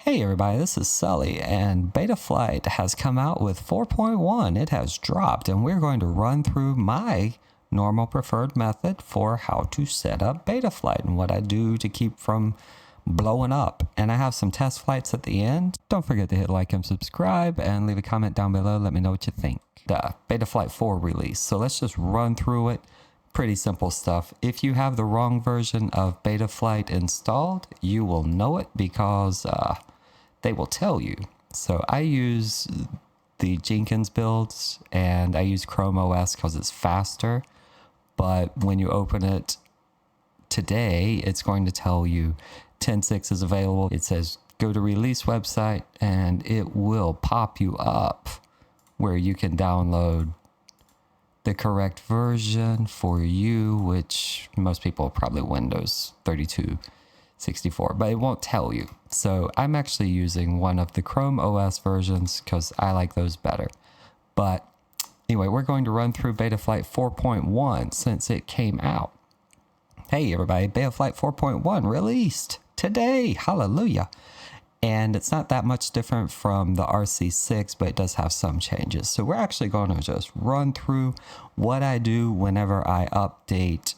Hey everybody, this is Sully, and Betaflight has come out with 4.1. It has dropped, and we're going to run through my normal preferred method for how to set up Betaflight and what I do to keep from blowing up. And I have some test flights at the end. Don't forget to hit like and subscribe, and leave a comment down below. Let me know what you think. The Betaflight 4 release. So let's just run through it. Pretty simple stuff. If you have the wrong version of Betaflight installed, you will know it because they will tell you. So I use the Jenkins builds and I use Chrome OS because it's faster. But when you open it today, it's going to tell you 10.6 is available. It says go to release website and it will pop you up where you can download the correct version for you, which most people are probably Windows 32/64, but it won't tell you. So I'm actually using one of the Chrome OS versions because I like those better. But anyway, we're going to run through Betaflight 4.1 since it came out. Hey everybody, Betaflight 4.1 released today. Hallelujah. And it's not that much different from the RC6, but it does have some changes. So we're actually going to just run through what I do whenever I update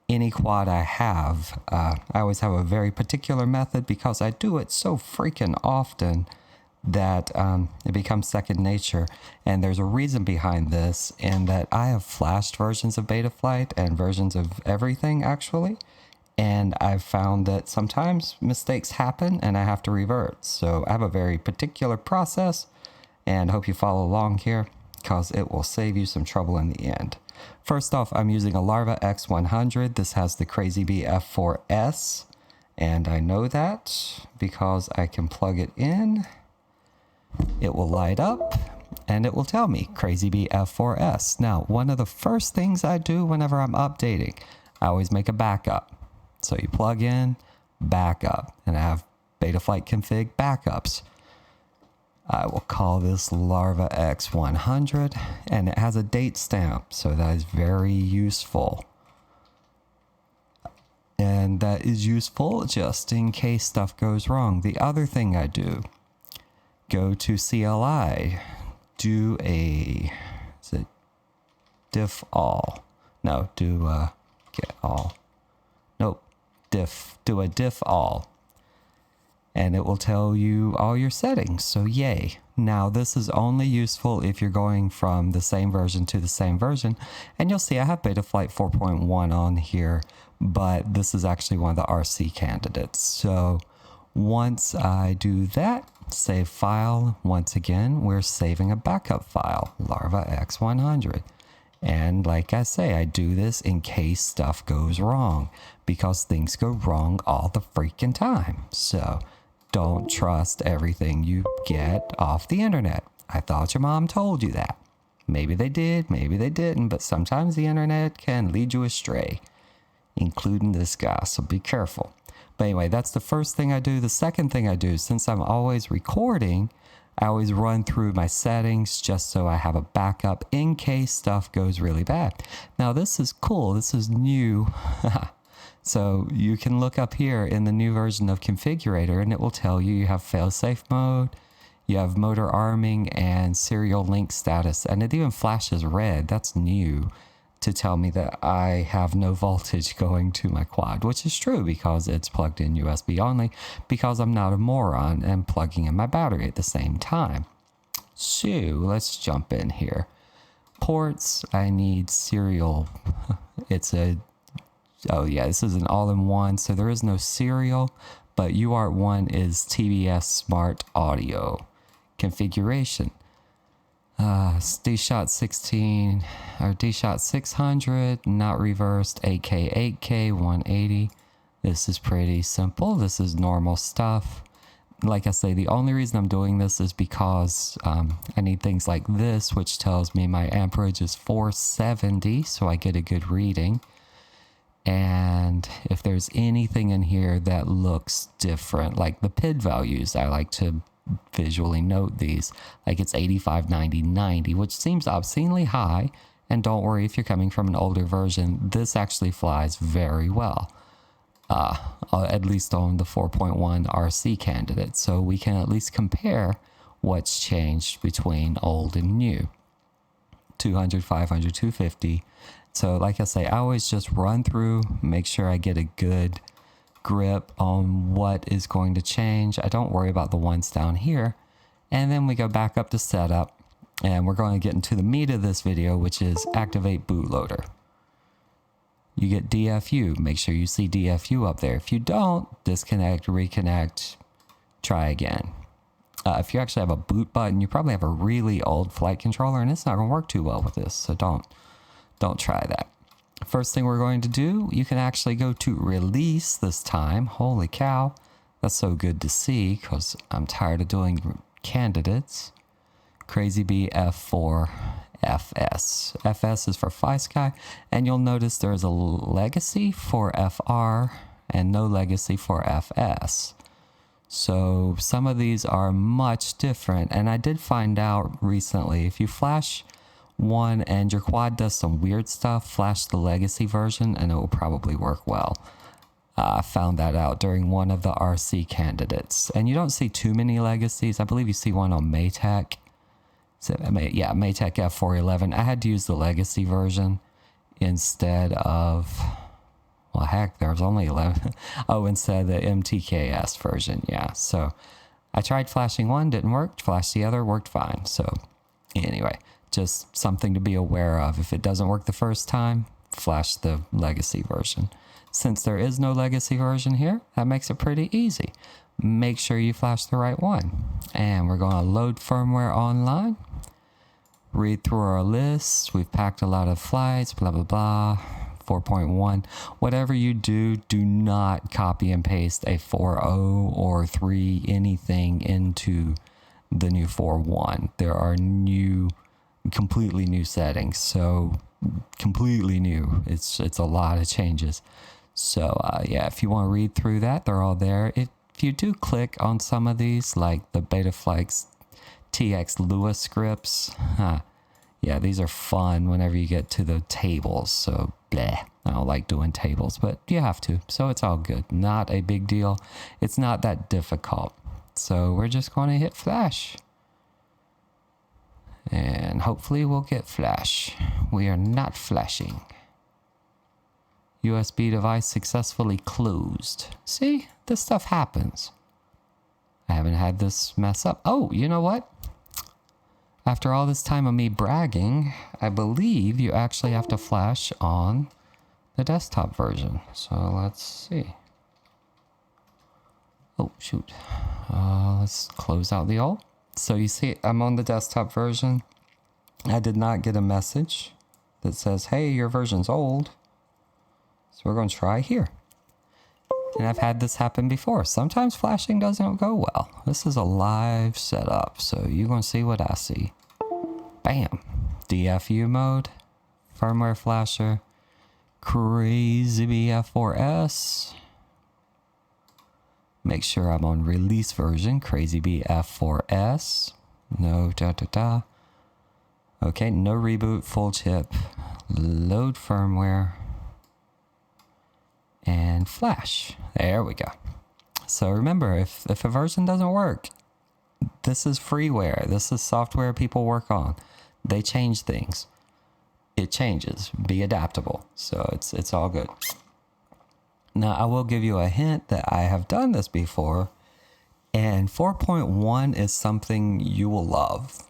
any quad I have. I always have a very particular method because I do it so freaking often that it becomes second nature. And there's a reason behind this, in that I have flashed versions of Betaflight and versions of everything actually. And I've found that sometimes mistakes happen and I have to revert. So I have a very particular process and hope you follow along here because it will save you some trouble in the end. First off, I'm using a Larva X100. This has the Crazy Bee F4S, and I know that because I can plug it in. It will light up and it will tell me Crazy Bee F4S. Now, one of the first things I do whenever I'm updating, I always make a backup. So you plug in, backup, and I have Betaflight config backups. I will call this Larva X100, and it has a date stamp, so that is very useful. And that is useful just in case stuff goes wrong. The other thing I do, go to CLI, do a, is it diff all? No, do get all. Nope, do a diff all. And it will tell you all your settings, so yay. Now this is only useful if you're going from the same version to the same version. And you'll see I have Betaflight 4.1 on here, but this is actually one of the RC candidates. So once I do that, save file, once again, we're saving a backup file, Larva X100. And like I say, I do this in case stuff goes wrong, because things go wrong all the freaking time. So don't trust everything you get off the internet. I thought your mom told you that. Maybe they did, maybe they didn't, but sometimes the internet can lead you astray, including this guy, so be careful. But anyway, that's the first thing I do. The second thing I do, since I'm always recording, I always run through my settings just so I have a backup in case stuff goes really bad. Now this is cool, this is new. So you can look up here in the new version of Configurator and it will tell you you have failsafe mode, you have motor arming and serial link status, and it even flashes red. That's new to tell me that I have no voltage going to my quad, which is true because it's plugged in USB only, because I'm not a moron and plugging in my battery at the same time. So let's jump in here. Ports, I need serial. Oh yeah, this is an all-in-one, so there is no serial, but UART1 is TBS Smart Audio. Configuration. D-Shot 16 or D-Shot 600, not reversed, 8K 8K 180. This is pretty simple. This is normal stuff. Like I say, the only reason I'm doing this is because I need things like this, which tells me my amperage is 470, so I get a good reading. And if there's anything in here that looks different, like the PID values, I like to visually note these, like it's 85, 90, 90, which seems obscenely high. And don't worry if you're coming from an older version, this actually flies very well. at least on the 4.1 RC candidate. So we can at least compare what's changed between old and new. 200, 500, 250. So like I say, I always just run through, make sure I get a good grip on what is going to change. I don't worry about the ones down here. And then we go back up to setup, and we're going to get into the meat of this video, which is activate bootloader. You get DFU. Make sure you see DFU up there. If you don't, disconnect, reconnect, try again. If you actually have a boot button, you probably have a really old flight controller, and it's not going to work too well with this. So don't try that. First thing we're going to do, you can actually go to release this time. Holy cow, that's so good to see, because I'm tired of doing candidates. Crazy Bee F4 FS. FS is for FlySky, and you'll notice there's a legacy for FR and no legacy for FS. So some of these are much different, and I did find out recently, if you flash one and your quad does some weird stuff, flash the legacy version and it will probably work well. I found that out during one of the RC candidates, and you don't see too many legacies. I believe you see one on Maytech. Yeah, Maytech F411. I had to use the legacy version instead of, well, heck, there was only 11. Oh, instead of the MTKS version. Yeah, so I tried flashing one, didn't work. Flashed the other, worked fine. So anyway, just something to be aware of. If it doesn't work the first time, flash the legacy version. Since there is no legacy version here, that makes it pretty easy. Make sure you flash the right one. And we're going to load firmware online. Read through our list. We've packed a lot of flights, blah, blah, blah. 4.1. Whatever you do, do not copy and paste a 4.0 or 3 anything into the new 4.1. There are completely new settings. So completely new. It's a lot of changes. So yeah, if you want to read through that, they're all there. If you do click on some of these, like the Betaflight TX Lewis scripts, yeah, these are fun whenever you get to the tables. So bleh, I don't like doing tables, but you have to. So it's all good. Not a big deal. It's not that difficult. So we're just going to hit flash. And hopefully we'll get flash. We are not flashing. USB device successfully closed. See, this stuff happens. I haven't had this mess up. Oh, you know what? After all this time of me bragging, I believe you actually have to flash on the desktop version. So let's see. Oh, shoot. Let's close out the old. So you see, I'm on the desktop version. I did not get a message that says, hey, your version's old. So we're going to try here. And I've had this happen before. Sometimes flashing doesn't go well. This is a live setup, so you're going to see what I see. Bam. DFU mode. Firmware flasher. Crazy Bee F4S. Make sure I'm on release version. Crazy Bee F4S. No da-da-da. Okay, no reboot, full chip. Load firmware. And flash. There we go. So remember, if a version doesn't work, this is freeware. This is software people work on. They change things. It changes. Be adaptable. So it's all good. Now, I will give you a hint that I have done this before, and 4.1 is something you will love.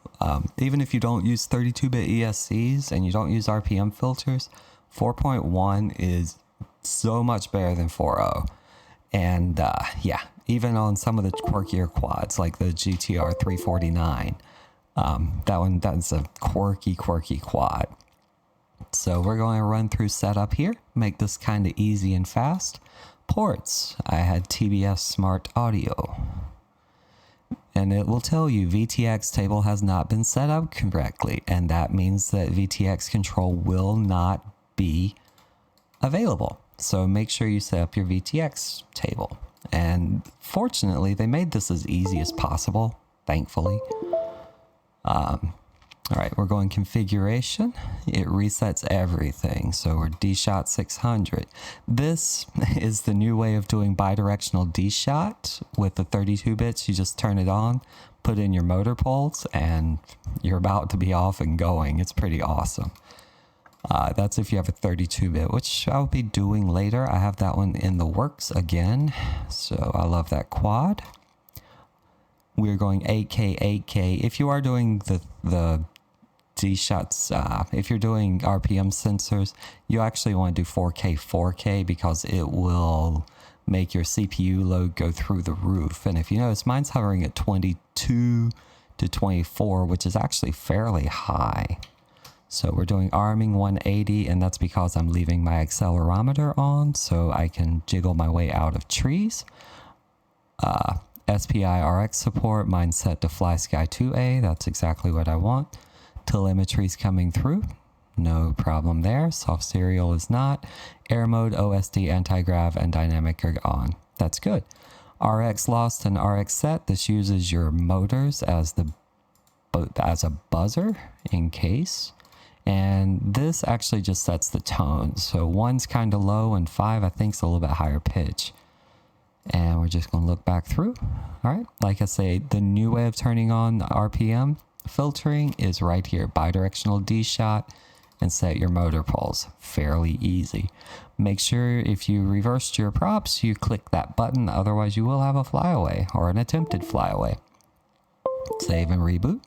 Even if you don't use 32-bit ESCs and you don't use RPM filters, 4.1 is so much better than 4.0. And yeah, even on some of the quirkier quads, like the GTR 349, that's a quirky quad. So we're going to run through setup here, make this kind of easy and fast. Ports, I had TBS Smart Audio. And it will tell you VTX table has not been set up correctly, and that means that VTX control will not be available. So make sure you set up your VTX table. And fortunately, they made this as easy as possible, thankfully. All right, we're going configuration. It resets everything. So we're D-Shot 600. This is the new way of doing bidirectional D-Shot with the 32 bits. You just turn it on, put in your motor poles, and you're about to be off and going. It's pretty awesome. That's if you have a 32-bit, which I'll be doing later. I have that one in the works again. So I love that quad. We're going 8K, 8K. If you are doing the D-Shots, if you're doing RPM sensors, you actually want to do 4K, 4K because it will make your CPU load go through the roof. And if you notice, mine's hovering at 22 to 24, which is actually fairly high. So we're doing arming 180, and that's because I'm leaving my accelerometer on so I can jiggle my way out of trees. SPI RX support, mine's set to FlySky 2A. That's exactly what I want. Telemetry's coming through. No problem there. Soft serial is not. Air mode, OSD, anti-grav, and dynamic are on. That's good. RX lost and RX set. This uses your motors as a buzzer in case. And this actually just sets the tone. So 1's kind of low and 5 I think is a little bit higher pitch. And we're just going to look back through. All right. Like I say, the new way of turning on RPM filtering is right here. Bidirectional D-Shot and set your motor poles. Fairly easy. Make sure if you reversed your props, you click that button. Otherwise, you will have a flyaway or an attempted flyaway. Save and reboot.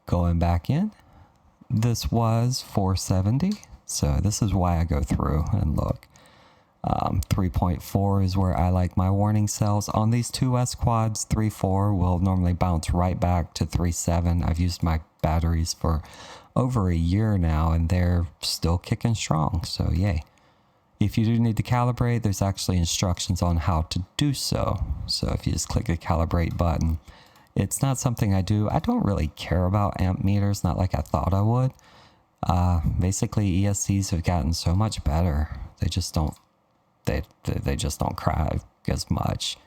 Going back in. This was 470. So this is why I go through and look. 3.4 is where I like my warning cells. On these 2S quads, 3.4 will normally bounce right back to 3.7. I've used my batteries for over a year now, and they're still kicking strong, so yay. If you do need to calibrate, there's actually instructions on how to do so. So if you just click the calibrate button, it's not something I do. I don't really care about amp meters, not like I thought I would. Basically, ESCs have gotten so much better. They just don't They just don't cry as much.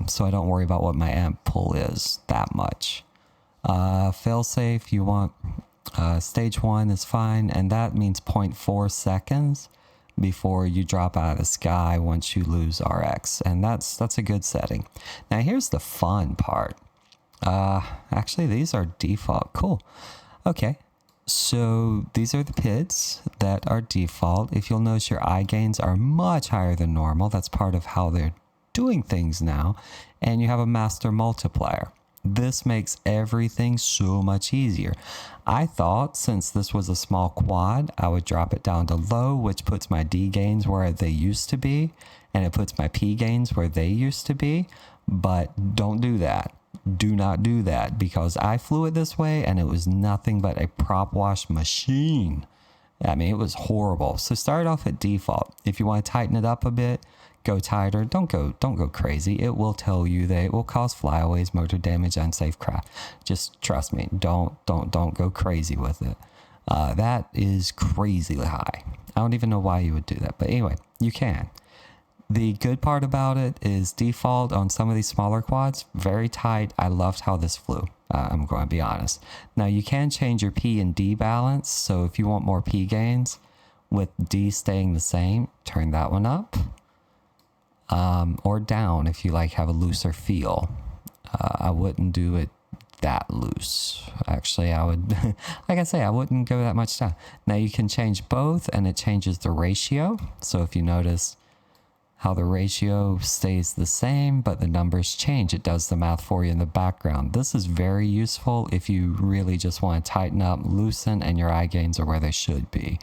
So I don't worry about what my amp pull is that much. Failsafe, you want stage 1 is fine, and that means 0.4 seconds before you drop out of the sky once you lose RX, and that's a good setting. Now here's the fun part. Actually, these are default. Cool. Okay. So these are the PIDs that are default. If you'll notice, your eye gains are much higher than normal. That's part of how they're doing things now. And you have a master multiplier. This makes everything so much easier. I thought since this was a small quad, I would drop it down to low, which puts my D gains where they used to be, and it puts my P gains where they used to be. But don't do that. Do not do that, because I flew it this way and it was nothing but a prop wash machine. I mean, it was horrible. So start off at default. If you want to tighten it up a bit, go tighter. Don't go crazy. It will tell you that it will cause flyaways, motor damage, unsafe craft. Just trust me. Don't go crazy with it. That is crazily high. I don't even know why you would do that, but anyway, you can. The good part about it is default on some of these smaller quads, very tight. I loved how this flew. I'm going to be honest. Now you can change your P and D balance. So if you want more P gains with D staying the same, turn that one up. Or down if you have a looser feel. I wouldn't do it that loose. Actually, I would, like I say, I wouldn't go that much down. Now you can change both and it changes the ratio. So if you notice how the ratio stays the same, but the numbers change, it does the math for you in the background. This is very useful if you really just want to tighten up, loosen, and your eye gains are where they should be.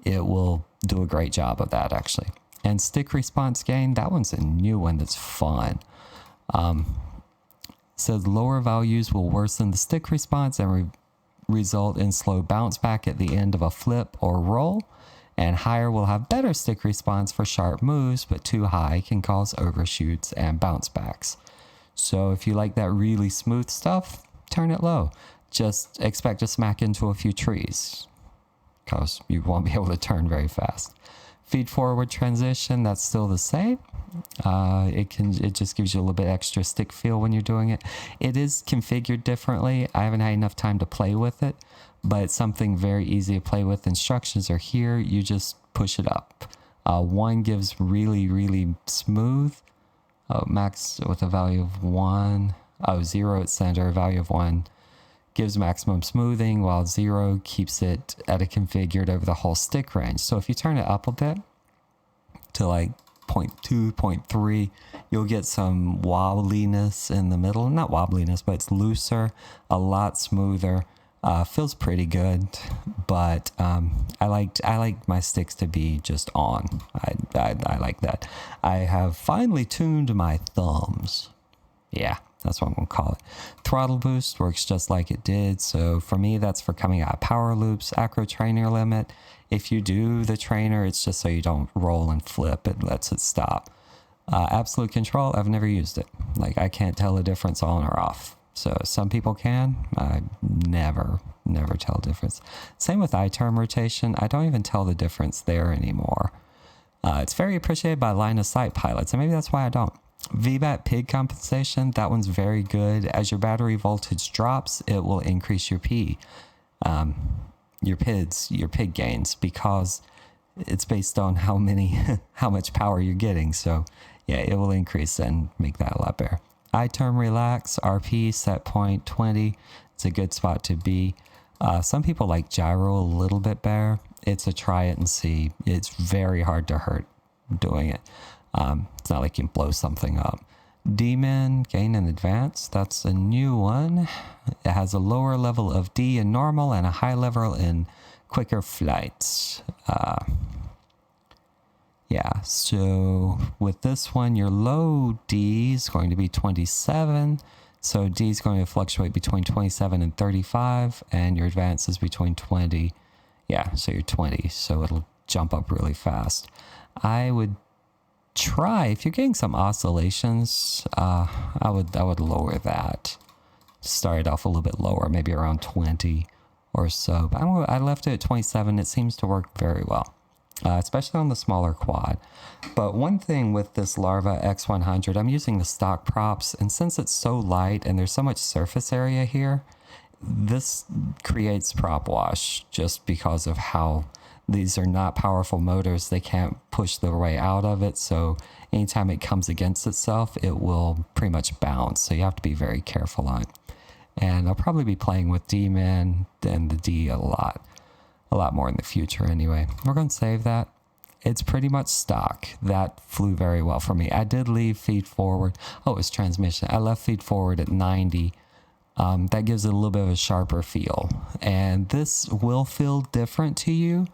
It will do a great job of that, actually. And stick response gain, that one's a new one that's fun. Says lower values will worsen the stick response and result in slow bounce back at the end of a flip or roll. And higher will have better stick response for sharp moves, but too high can cause overshoots and bounce backs. So if you like that really smooth stuff, turn it low. Just expect to smack into a few trees, because you won't be able to turn very fast. Feed forward transition, that's still the same. It just gives you a little bit extra stick feel when you're doing it. It is configured differently. I haven't had enough time to play with it, but it's something very easy to play with. Instructions are here. You just push it up. 1 gives really smooth. Max with a value of 1. 0 at center, value of 1 gives maximum smoothing, while 0 keeps it at a configured over the whole stick range. So if you turn it up a bit to like 0.2, 0.3, you'll get some wobbliness in the middle. Not wobbliness, but it's looser, a lot smoother. Feels pretty good, but I like my sticks to be just on. I like that. I have finally tuned my thumbs. Yeah, that's what I'm gonna call it. Throttle boost works just like it did. So for me, that's for coming out of power loops. Acro trainer limit. If you do the trainer, it's just so you don't roll and flip. It lets it stop. Absolute control, I've never used it. Like, I can't tell the difference on or off. So some people can. I never tell the difference. Same with I-term rotation. I don't even tell the difference there anymore. It's very appreciated by line of sight pilots, and maybe that's why I don't. VBAT PIG compensation, that one's very good. As your battery voltage drops, it will increase your P, your PIG gains, because it's based on how much power you're getting. So yeah, it will increase and make that a lot better. I-term relax, RP set point 20. It's a good spot to be. Some people like gyro a little bit better. It's a try it and see. It's very hard to hurt doing it. It's not like you can blow something up. D-min, gain in advance. That's a new one. It has a lower level of D in normal and a high level in quicker flights. Yeah, so with this one, your low D is going to be 27. So D is going to fluctuate between 27 and 35, and your advance is between 20. Yeah, so you're 20, so it'll jump up really fast. I would try, if you're getting some oscillations, I would lower that. Start it off a little bit lower, maybe around 20 or so. But I left it at 27. It seems to work very well. Especially on the smaller quad. But one thing with this Larva X100, I'm using the stock props, and since it's so light and there's so much surface area here, this creates prop wash just because of how these are not powerful motors. They can't push their way out of it, so anytime it comes against itself, it will pretty much bounce. So you have to be very careful on it. And I'll probably be playing with D-min and the D a lot more in the future anyway. We're going to save that. It's pretty much stock. That flew very well for me. I did leave feed forward. Oh, it was transmission. I left feed forward at 90. That gives it a little bit of a sharper feel. And this will feel different to you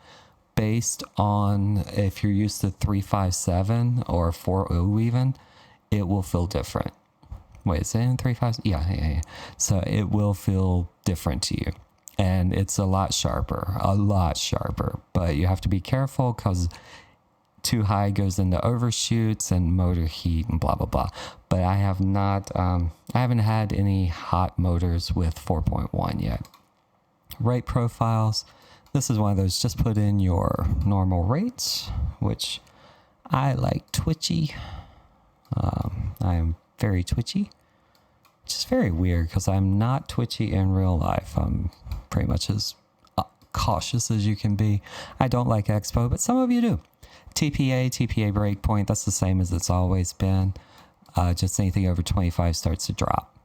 based on if you're used to 357 or 4.0 even, it will feel different. Wait, is it in 357? Yeah. So it will feel different to you. And it's a lot sharper, but you have to be careful because too high goes into overshoots and motor heat and blah, blah, blah. But I have not, I haven't had any hot motors with 4.1 yet. Rate profiles. This is one of those, just put in your normal rates, which I like twitchy. I am very twitchy, which is very weird because I'm not twitchy in real life. I'm pretty much as cautious as you can be. I don't like expo, but some of you do. TPA breakpoint, that's the same as it's always been. Just anything over 25 starts to drop.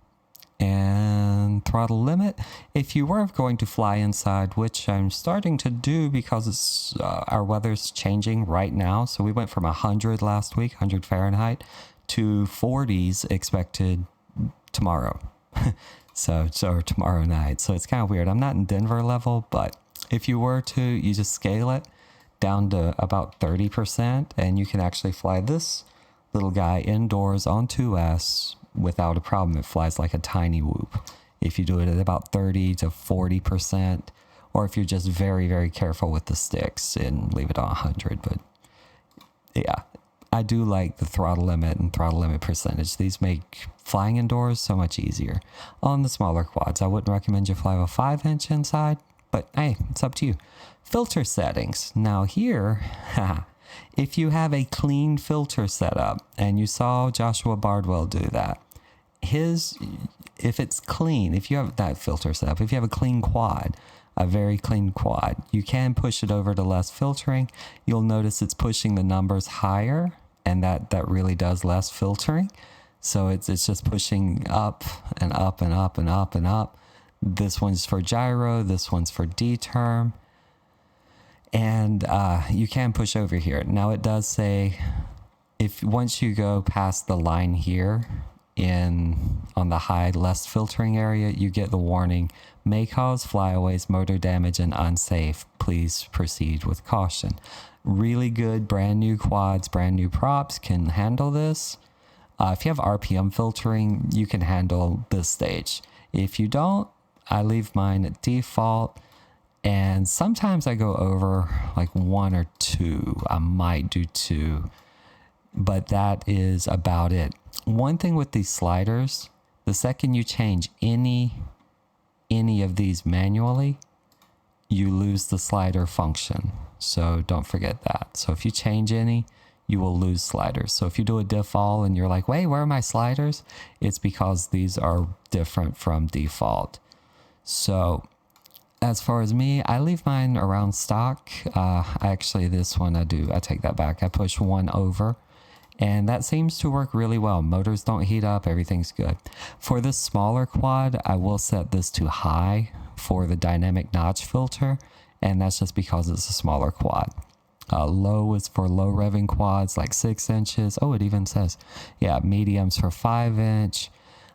And throttle limit, if you were going to fly inside, which I'm starting to do because it's our weather's changing right now. So we went from 100 last week, 100 Fahrenheit, to 40s expected tomorrow. So tomorrow night. So it's kind of weird. I'm not in Denver level, but if you were to, you just scale it down to about 30%, and you can actually fly this little guy indoors on 2S without a problem. It flies like a tiny whoop. If you do it at about 30 to 40%, or if you're just very, very careful with the sticks and leave it on 100. But yeah, I do like the throttle limit and throttle limit percentage. These make flying indoors so much easier. On the smaller quads, I wouldn't recommend you fly with 5-inch inside, but hey, it's up to you. Filter settings. Now here, If you have a clean filter setup, and you saw Joshua Bardwell do that, if it's clean, if you have that filter setup, if you have a clean quad, a very clean quad, you can push it over to less filtering. You'll notice it's pushing the numbers higher, and that really does less filtering. So it's just pushing up and up and up and up and up. This one's for gyro, this one's for D-term. And you can push over here. Now it does say, once you go past the line here on the high less filtering area, you get the warning, may cause flyaways, motor damage, and unsafe. Please proceed with caution. Really good brand new quads, brand new props can handle this. If you have RPM filtering, you can handle this stage. If you don't, I leave mine at default. And sometimes I go over like 1 or 2. I might do 2, but that is about it. One thing with these sliders, the second you change any of these manually, you lose the slider function. So don't forget that. So if you change any, you will lose sliders. So if you do a diff all and you're like, wait, where are my sliders? It's because these are different from default. So as far as me, I leave mine around stock. Actually, this one I take that back. I push 1 over, and that seems to work really well. Motors don't heat up, everything's good. For this smaller quad, I will set this to high for the dynamic notch filter, and that's just because it's a smaller quad. Low is for low revving quads, like 6 inches. Oh, it even says, yeah, medium's for 5 inch.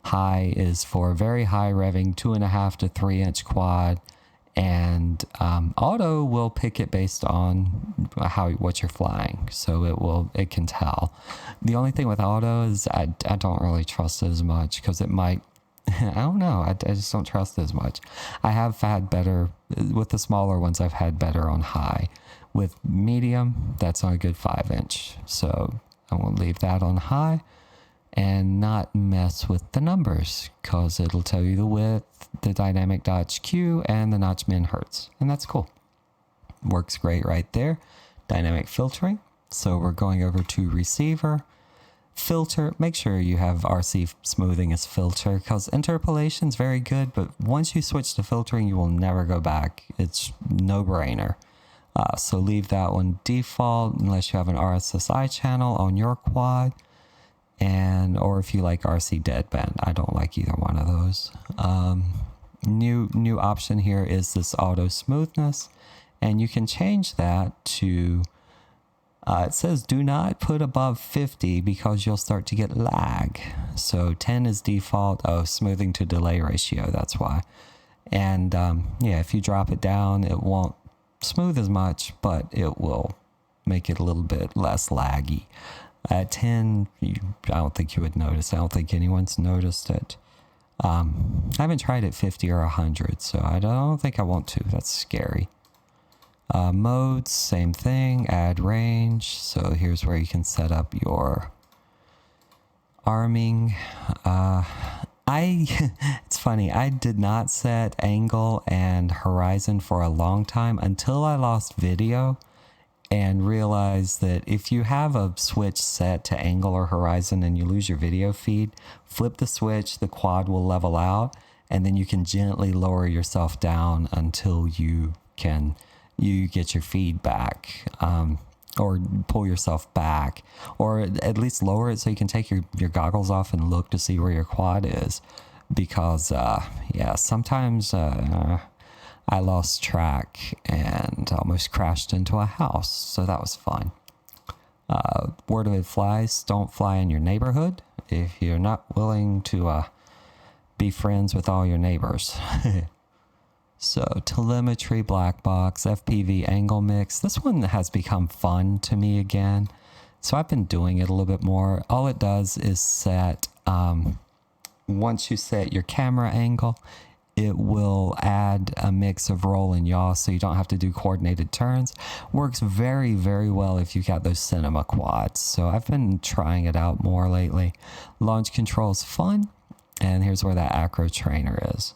High is for very high revving, 2.5 to 3 inch quad. And auto will pick it based on what you're flying, so it can tell. The only thing with auto is I don't really trust it as much, because it might, I don't know, I just don't trust it as much. I have had better with the smaller ones. I've had better on high. With medium, that's on a good 5 inch, so I will leave that on high and not mess with the numbers, because it'll tell you the width, the dynamic notch Q, and the notch min hertz, and that's cool. Works great right there. Dynamic filtering. So we're going over to receiver. Filter, make sure you have RC smoothing as filter, because interpolation is very good, but once you switch to filtering, you will never go back. It's no brainer. So leave that one default unless you have an RSSI channel on your quad. Or if you like RC deadband. I don't like either one of those. New option here is this auto smoothness, and you can change that to, it says do not put above 50 because you'll start to get lag. So 10 is default. Oh, smoothing to delay ratio, that's why. And yeah, if you drop it down, it won't smooth as much, but it will make it a little bit less laggy. At 10, I don't think you would notice. I don't think anyone's noticed it. I haven't tried at 50 or 100, so I don't think I want to. That's scary. Modes, same thing. Add range. So here's where you can set up your arming. It's funny. I did not set angle and horizon for a long time until I lost video, and realize that if you have a switch set to angle or horizon and you lose your video feed, flip the switch, the quad will level out, and then you can gently lower yourself down until you get your feed back, or pull yourself back, or at least lower it so you can take your goggles off and look to see where your quad is. Because, yeah, sometimes I lost track and almost crashed into a house, so that was fun. Word of advice, don't fly in your neighborhood if you're not willing to be friends with all your neighbors. So telemetry, black box, FPV angle mix. This one has become fun to me again, so I've been doing it a little bit more. All it does is set, once you set your camera angle, it will add a mix of roll and yaw, so you don't have to do coordinated turns. Works very, very well if you've got those cinema quads. So I've been trying it out more lately. Launch control is fun, and here's where that acro trainer is.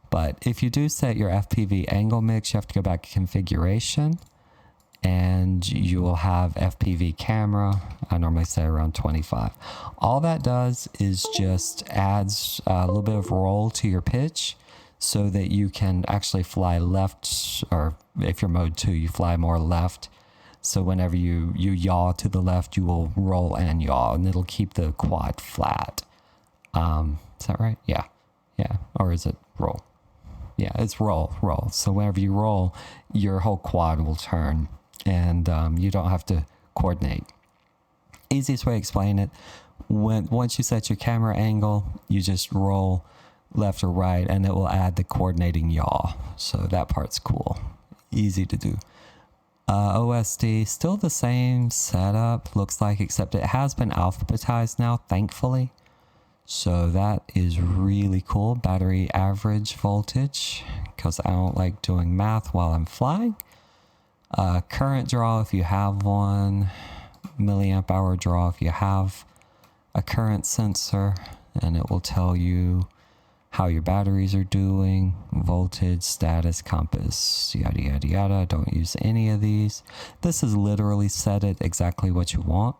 But if you do set your FPV angle mix, you have to go back to configuration, and you will have FPV camera. I normally say around 25. All that does is just adds a little bit of roll to your pitch so that you can actually fly left, or if you're mode 2, you fly more left. So whenever you yaw to the left, you will roll and yaw, and it'll keep the quad flat. Is that right? Yeah. Yeah. Or is it roll? Yeah, it's roll. So whenever you roll, your whole quad will turn, and you don't have to coordinate. Easiest way to explain it, once you set your camera angle, you just roll left or right, and it will add the coordinating yaw. So that part's cool. Easy to do. OSD, still the same setup, looks like, except it has been alphabetized now, thankfully. So that is really cool. Battery average voltage, because I don't like doing math while I'm flying. Current draw if you have one. Milliamp hour draw if you have a current sensor, and it will tell you how your batteries are doing, voltage, status, compass, yada, yada, yada. Don't use any of these. This is literally set it exactly what you want.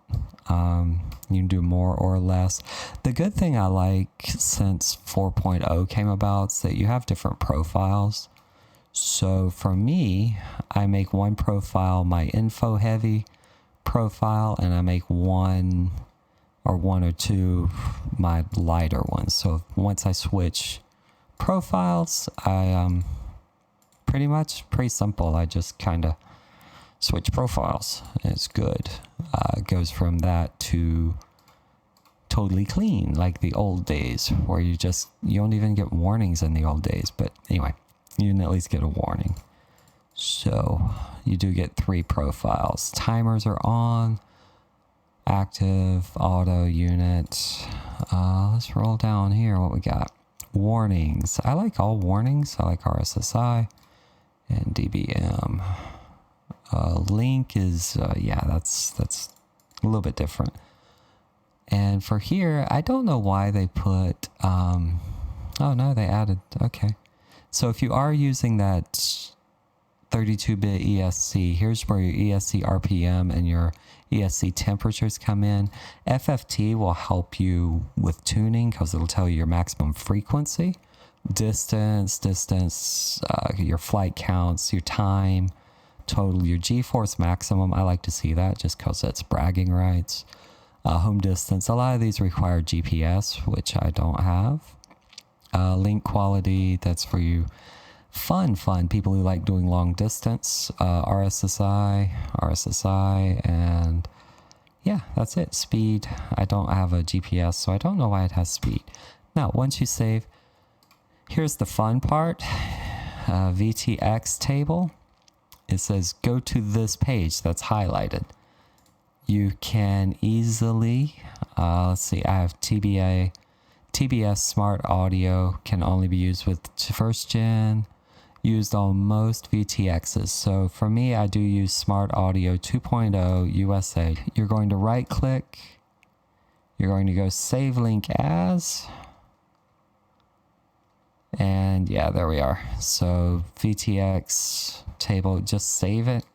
You can do more or less. The good thing I like since 4.0 came about is that you have different profiles. So for me, I make one profile my info heavy profile, and I make one or two my lighter ones. So once I switch profiles, I pretty simple. I just kind of switch profiles. It's good. It goes from that to totally clean, like the old days, where you don't even get warnings in the old days. But anyway, you can at least get a warning. So you do get 3 profiles. Timers are on. Active, auto, unit. Let's roll down here. What we got? Warnings. I like all warnings. I like RSSI and DBM. Link is, that's a little bit different. And for here, I don't know why they put, oh no, they added, okay. So if you are using that 32-bit ESC, here's where your ESC RPM and your ESC temperatures come in. FFT will help you with tuning because it'll tell you your maximum frequency, distance, your flight counts, your time, total, your G-force maximum. I like to see that just because that's bragging rights. Home distance. A lot of these require GPS, which I don't have. Link quality, that's for you fun people who like doing long distance. RSSI, and yeah, that's it. Speed, I don't have a GPS, so I don't know why it has speed. Now, once you save, here's the fun part. VTX table. It says go to this page that's highlighted. You can easily, let's see, I have TBS Smart Audio, can only be used with first gen, used on most VTXs. So for me, I do use Smart Audio 2.0 USA. You're going to right click, you're going to go save link as, and yeah, there we are. So VTX table, just save it.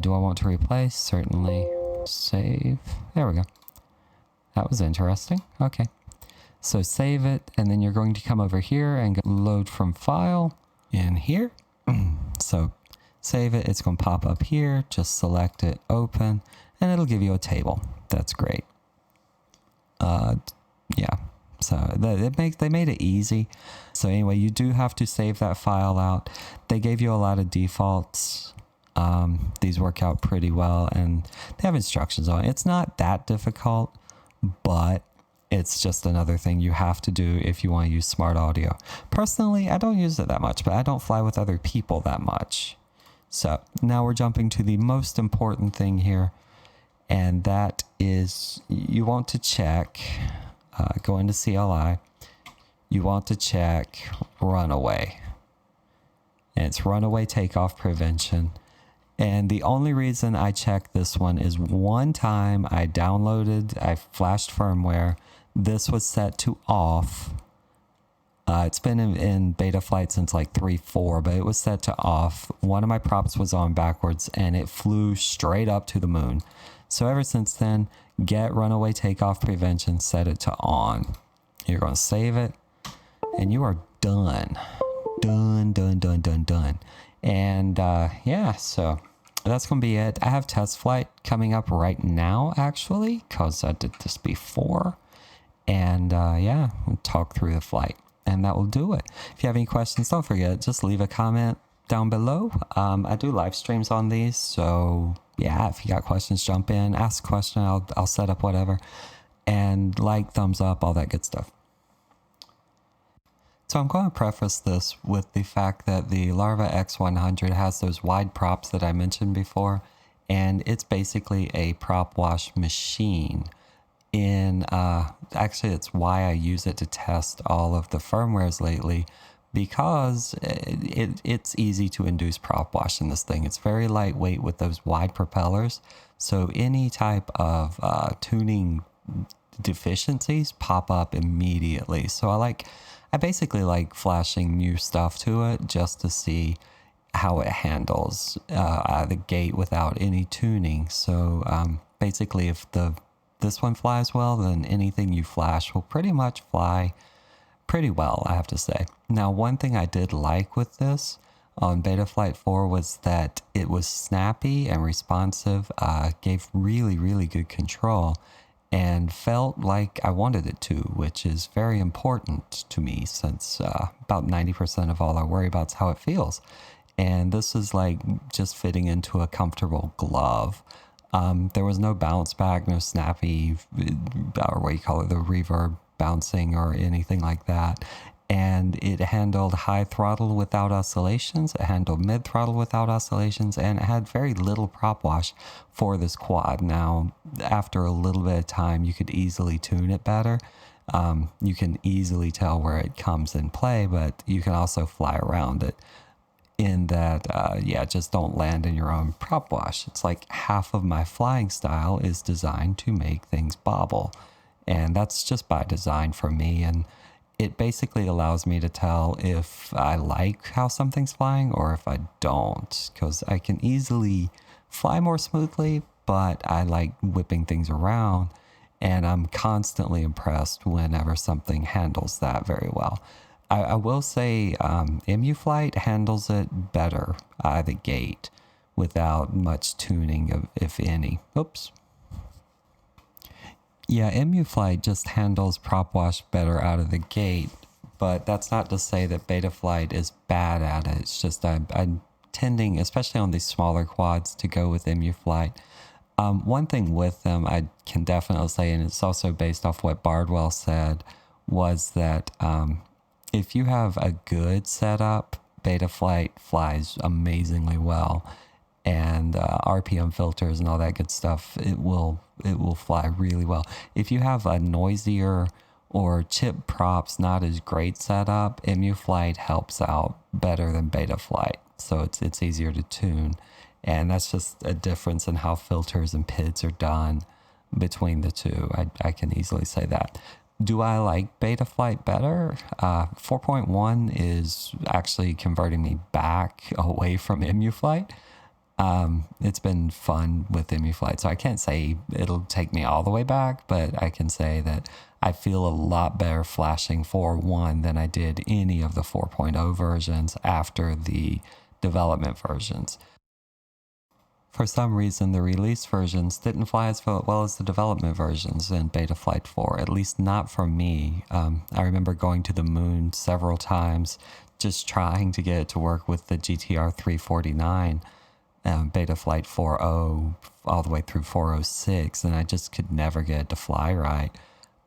Do I want to replace? Certainly. Save. There we go. That was interesting. Okay. So save it, and then you're going to come over here and go load from file in here. So save it. It's going to pop up here. Just select it, open, and it'll give you a table. That's great. Yeah. So they made it easy. So anyway, you do have to save that file out. They gave you a lot of defaults. These work out pretty well, and they have instructions on it. It's not that difficult, but it's just another thing you have to do if you want to use smart audio. Personally, I don't use it that much, but I don't fly with other people that much. So now we're jumping to the most important thing here, and that is you want to check, go into CLI, you want to check runaway. And it's runaway takeoff prevention. And the only reason I checked this one is one time I flashed firmware. This was set to off. It's been in Betaflight since like 3.4, but it was set to off. One of my props was on backwards and it flew straight up to the moon. So ever since then, get runaway takeoff prevention, set it to on. You're going to save it and you are done. Done. And yeah, so that's going to be it. I have test flight coming up right now, actually, because I did this before. And yeah, we'll talk through the flight. And that will do it. If you have any questions, don't forget, just leave a comment down below. I do live streams on these, so yeah, if you got questions, jump in, ask a question, I'll set up whatever. And like, thumbs up, all that good stuff. So I'm going to preface this with the fact that the Larva X100 has those wide props that I mentioned before, and it's basically a prop wash machine. Actually, it's why I use it to test all of the firmwares lately, because it's easy to induce prop wash in this thing. It's very lightweight with those wide propellers, so any type of tuning deficiencies pop up immediately. So I basically like flashing new stuff to it just to see how it handles out of the gate without any tuning. So basically, if this one flies well, then anything you flash will pretty much fly pretty well, I have to say. Now, one thing I did like with this on Betaflight 4 was that it was snappy and responsive, gave really, really good control, and felt like I wanted it to, which is very important to me since about 90% of all I worry about is how it feels. And this is like just fitting into a comfortable glove. There was no bounce back, no snappy, or what you call it, the reverb bouncing or anything like that. And it handled high throttle without oscillations. It handled mid throttle without oscillations, and it had very little prop wash for this quad. Now, after a little bit of time, you could easily tune it better. You can easily tell where it comes in play, but you can also fly around it. In that, yeah, just don't land in your own prop wash. It's like half of my flying style is designed to make things bobble. And that's just by design for me. And it basically allows me to tell if I like how something's flying or if I don't. Because I can easily fly more smoothly, but I like whipping things around. And I'm constantly impressed whenever something handles that very well. I will say EmuFlight handles it better out of the gate without much tuning, if any. Oops. Yeah, EmuFlight just handles prop wash better out of the gate, but that's not to say that Betaflight is bad at it. It's just I'm tending, especially on these smaller quads, to go with EmuFlight. One thing with them I can definitely say, and it's also based off what Bardwell said, was that if you have a good setup, Betaflight flies amazingly well, and RPM filters and all that good stuff, it will fly really well. If you have a noisier or chip props not as great setup, EmuFlight helps out better than Betaflight, so it's easier to tune, and that's just a difference in how filters and PIDs are done between the two. I can easily say that. Do I like Betaflight better? 4.1 is actually converting me back away from EmuFlight. It's been fun with EmuFlight, so I can't say it'll take me all the way back, but I can say that I feel a lot better flashing 4.1 than I did any of the 4.0 versions after the development versions. For some reason, the release versions didn't fly as well as the development versions in Betaflight 4, at least not for me. I remember going to the moon several times, just trying to get it to work with the GTR 349, Betaflight 4.0, all the way through 4.06, and I just could never get it to fly right.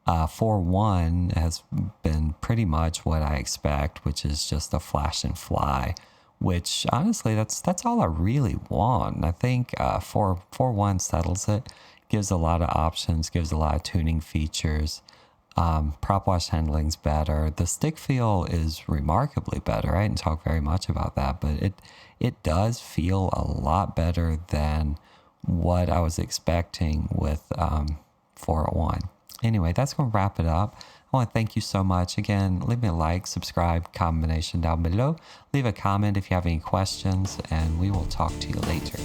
4.1 has been pretty much what I expect, which is just a flash and fly. Which honestly, that's all I really want. I think 4.1 settles it, gives a lot of options, gives a lot of tuning features. Prop wash handling's better. The stick feel is remarkably better. I didn't talk very much about that, but it does feel a lot better than what I was expecting with 4.1. Anyway, that's going to wrap it up. I want to thank you so much. Again, leave me a like, subscribe, combination down below. Leave a comment if you have any questions, and we will talk to you later.